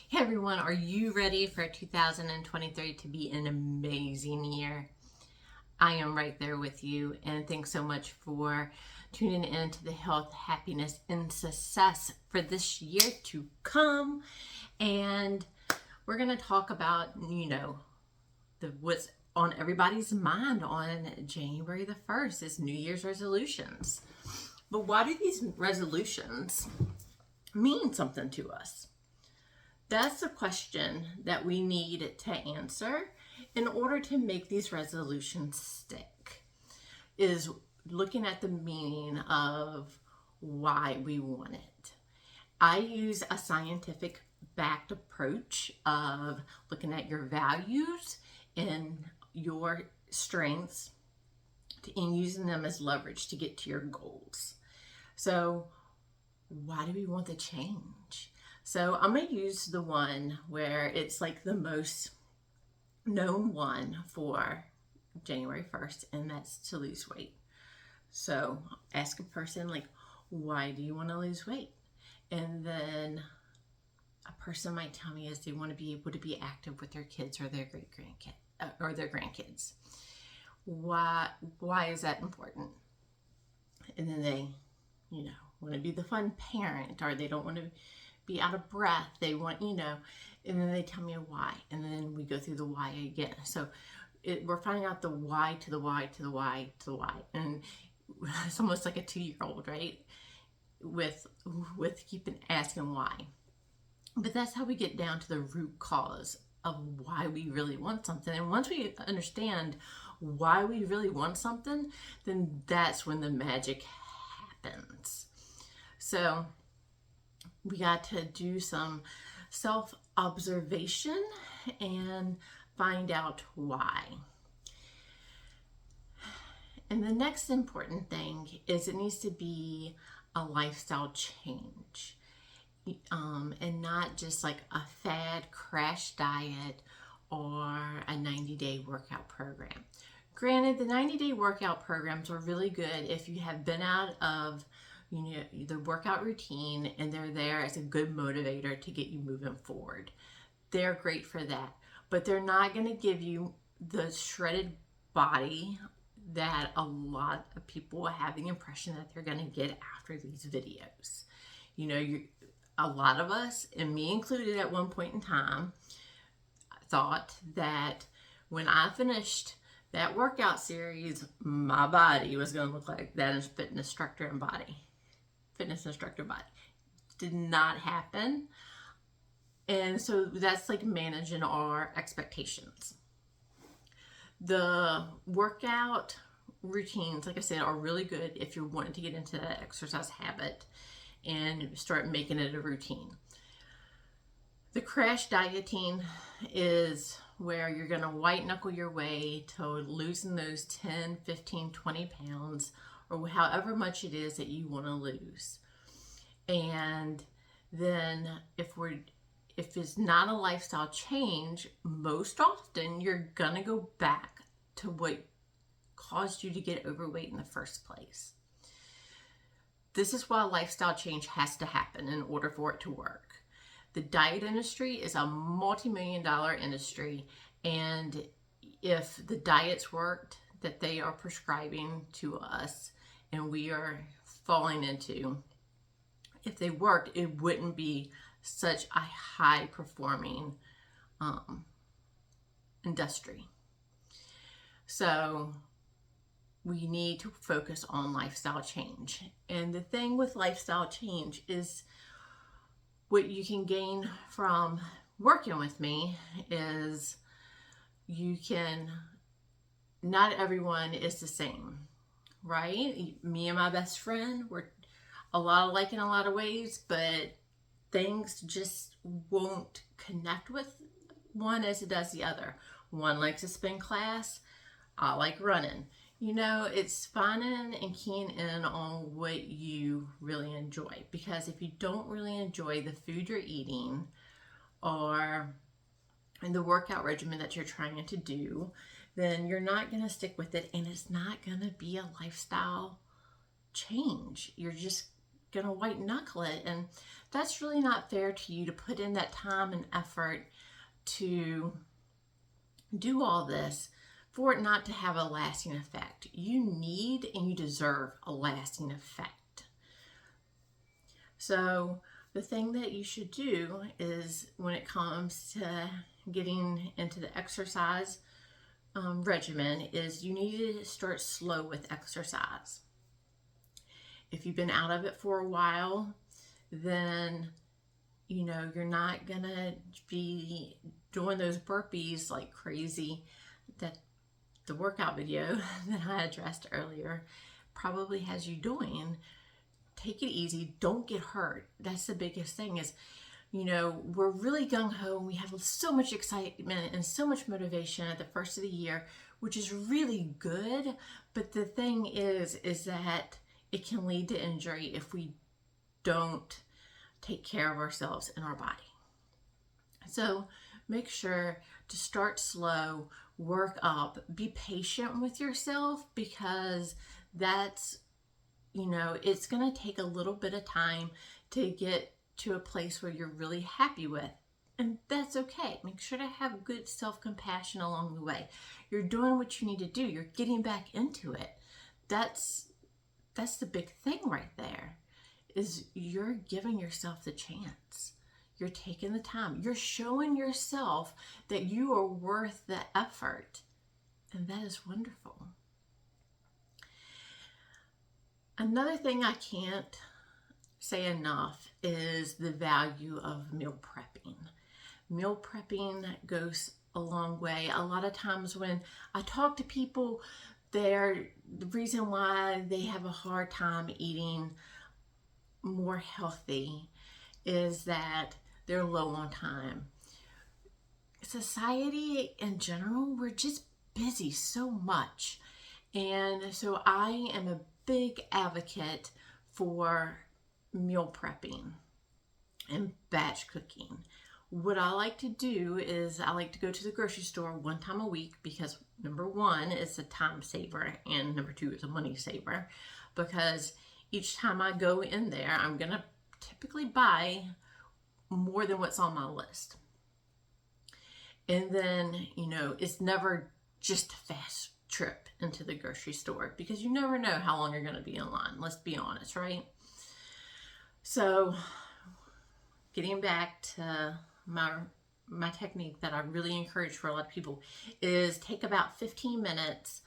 Hey everyone, are you ready for 2023 to be an amazing year? I am right there with you, and thanks so much for tuning in to the health, happiness, and success for this year to come. And we're going to talk about, what's on everybody's mind on January the 1st is New Year's resolutions. But why do these resolutions mean something to us? That's the question that we need to answer in order to make these resolutions stick, is looking at the meaning of why we want it. I use a scientific backed approach of looking at your values and your strengths and using them as leverage to get to your goals. So why do we want to change? So I'm going to use the one where it's like the most known one for January 1st, and that's to lose weight. So ask a person, like, why do you want to lose weight? And then a person might tell me is they want to be able to be active with their kids or their great grandkids or their grandkids. Why is that important? And then they, want to be the fun parent, or they don't want to be out of breath. They want, and then they tell me why. And then we go through the why again. So we're finding out the why to the why to the why to the why. And it's almost like a 2-year-old, right? With keeping asking why. But that's how we get down to the root cause of why we really want something. And once we understand why we really want something, then that's when the magic happens. So we got to do some self-observation and find out why. And the next important thing is it needs to be a lifestyle change. And not just like a fad crash diet or a 90-day workout program. Granted, the 90-day workout programs are really good if you have been out of the workout routine and they're there as a good motivator to get you moving forward. They're great for that, but they're not going to give you the shredded body that a lot of people have the impression that they're going to get after these videos. A lot of us, and me included at one point in time, thought that when I finished that workout series, my body was going to look like that fitness instructor body. Did not happen. And so that's like managing our expectations. The workout routines, like I said, are really good if you're wanting to get into that exercise habit and start making it a routine. The crash dieting is where you're going to white knuckle your way to losing those 10, 15, 20 pounds or however much it is that you want to lose. And then if it's not a lifestyle change, most often you're going to go back to what caused you to get overweight in the first place. This is why a lifestyle change has to happen in order for it to work. The diet industry is a multi-million-dollar industry, and if the diets worked that they are prescribing to us and we are falling into, if they worked, it wouldn't be such a high-performing industry. So we need to focus on lifestyle change. And the thing with lifestyle change is what you can gain from working with me is not everyone is the same, right? Me and my best friend, we're a lot alike in a lot of ways, but things just won't connect with one as it does the other. One likes to spin class, I like running. It's finding and keying in on what you really enjoy. Because if you don't really enjoy the food you're eating or the workout regimen that you're trying to do, then you're not going to stick with it, and it's not going to be a lifestyle change. You're just gonna white knuckle it. And that's really not fair to you to put in that time and effort to do all this for it not to have a lasting effect. You need and you deserve a lasting effect. So the thing that you should do is, when it comes to getting into the exercise regimen, is you need to start slow with exercise. If you've been out of it for a while, then you're not gonna be doing those burpees like crazy that the workout video that I addressed earlier probably has you doing. Take it easy, don't get hurt. That's the biggest thing. Is we're really gung-ho and we have so much excitement and so much motivation at the first of the year, which is really good. But the thing is that it can lead to injury if we don't take care of ourselves and our body. So make sure to start slow, work up, be patient with yourself, because that's, it's going to take a little bit of time to get to a place where you're really happy with. And that's okay. Make sure to have good self-compassion along the way. You're doing what you need to do. You're getting back into it. That's the big thing right there, is you're giving yourself the chance. You're taking the time. You're showing yourself that you are worth the effort. And that is wonderful. Another thing I can't say enough is the value of meal prepping. Meal prepping goes a long way. A lot of times when I talk to people, the reason why they have a hard time eating more healthy is that they're low on time. Society in general, we're just busy so much. And so I am a big advocate for meal prepping and batch cooking. What I like to do is I like to go to the grocery store one time a week, because number one, it's a time saver, and number two, it's a money saver, because each time I go in there, I'm gonna typically buy more than what's on my list. And then, it's never just a fast trip into the grocery store, because you never know how long you're gonna be in line. Let's be honest, right? So getting back to my technique that I really encourage for a lot of people is take about 15 minutes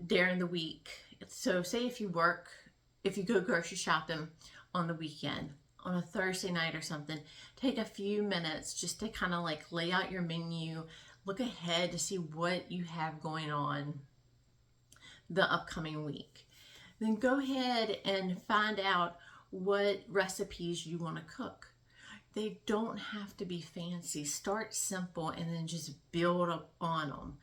during the week. So say if you go grocery shopping on the weekend, on a Thursday night or something, take a few minutes just to kind of like lay out your menu, look ahead to see what you have going on the upcoming week. Then go ahead and find out what recipes you want to cook. They don't have to be fancy. Start simple and then just build up on them.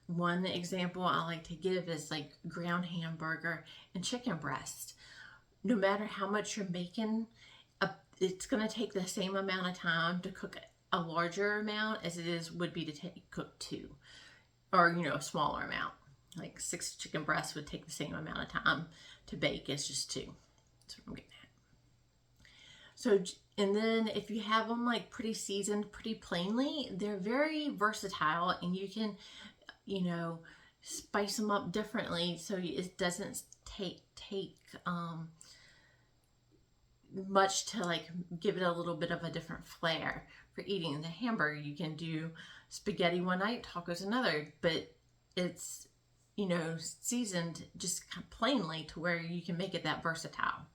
One example I like to give is like ground hamburger and chicken breast. No matter how much you're making, it's going to take the same amount of time to cook a larger amount as it would be to cook two, or a smaller amount. Like 6 chicken breasts would take the same amount of time to bake as just 2. That's what I'm getting at. So, and then if you have them like pretty seasoned, pretty plainly, they're very versatile, and you can, spice them up differently so it doesn't take much to like give it a little bit of a different flair for eating. The hamburger, you can do spaghetti one night, tacos another, but it's seasoned just kind of plainly to where you can make it that versatile.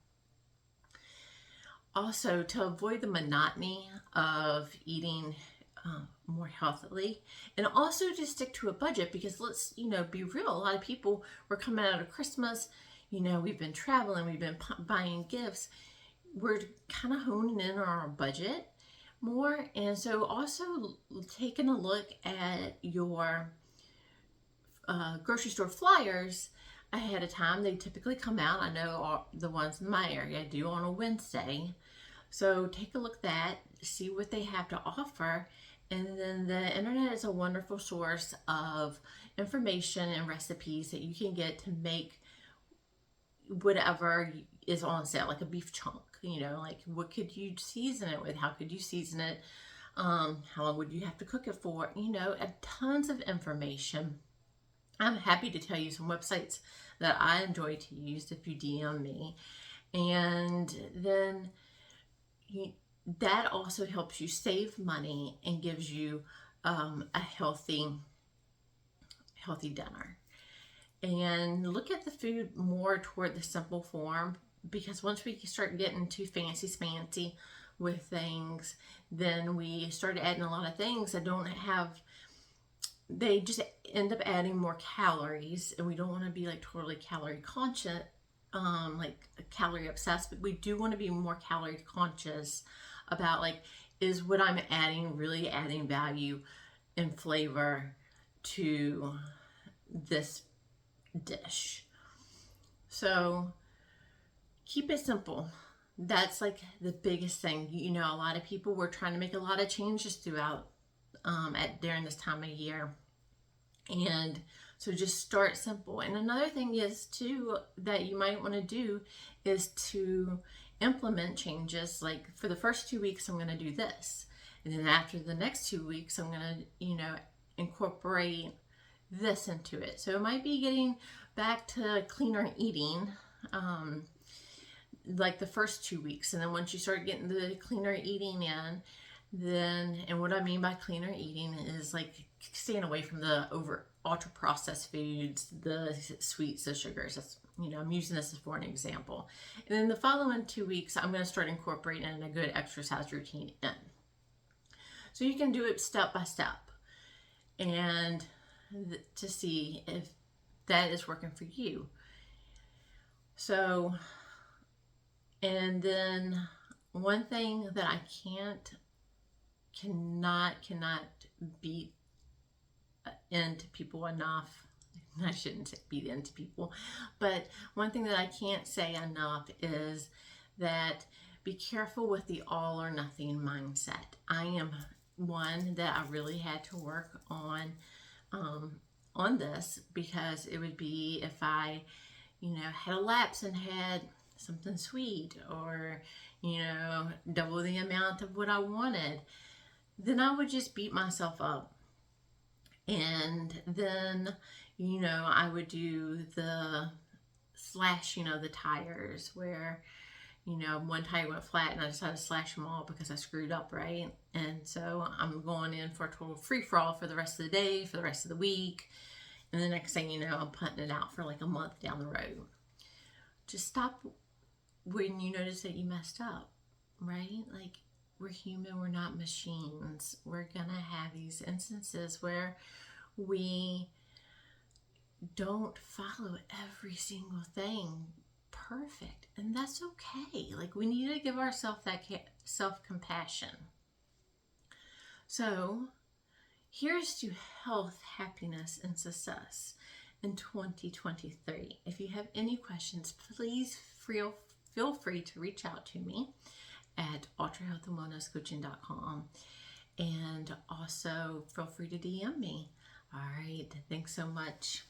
Also, to avoid the monotony of eating more healthily, and also to stick to a budget, because let's be real, a lot of people, we're coming out of Christmas, we've been traveling, we've been buying gifts, we're kind of honing in on our budget more. And so also taking a look at your grocery store flyers ahead of time. They typically come out, I know all the ones in my area do, on a Wednesday. So take a look at that, see what they have to offer. And then the internet is a wonderful source of information and recipes that you can get to make whatever is on sale, like a beef chunk, like what could you season it with? How could you season it? How long would you have to cook it for? Tons of information. I'm happy to tell you some websites that I enjoy to use if you DM me. And then that also helps you save money and gives you a healthy dinner. And look at the food more toward the simple form, because once we start getting too fancy smancy with things, then we start adding a lot of things that they just end up adding more calories, and we don't want to be like totally calorie conscious, like calorie obsessed, but we do want to be more calorie conscious about like, is what I'm adding really adding value and flavor to this dish? So keep it simple. That's like the biggest thing. A lot of people were trying to make a lot of changes throughout during this time of year, and so just start simple. And another thing is too that you might want to do is to implement changes. Like for the first 2 weeks I'm going to do this, and then after the next 2 weeks I'm going to incorporate this into it. So it might be getting back to cleaner eating, like the first 2 weeks, and then once you start getting the cleaner eating in, and what I mean by cleaner eating is like staying away from the ultra processed foods, the sweets, the sugars. That's, I'm using this for an example. And then the following 2 weeks, I'm going to start incorporating a good exercise routine in. So you can do it step by step, and to see if that is working for you. So, and then one thing that I cannot beat into people enough. I shouldn't beat into people, but one thing that I can't say enough is that be careful with the all or nothing mindset. I am one that I really had to work on this, because it would be if I, had a lapse and had something sweet, or, double the amount of what I wanted, then I would just beat myself up. And then, I would do the slash, the tires where, one tire went flat and I decided to slash them all because I screwed up, right? And so I'm going in for a total free-for-all for the rest of the day, for the rest of the week. And the next thing you know, I'm putting it out for like a month down the road. Just stop when you notice that you messed up, right? Like, we're human, we're not machines. We're gonna have these instances where we don't follow every single thing perfect, and that's okay. Like, we need to give ourselves that self-compassion. So here's to health, happiness, and success in 2023. If you have any questions, please feel free to reach out to me at ultrahealthandwellnesscoaching.com, and also feel free to DM me. All right, thanks so much.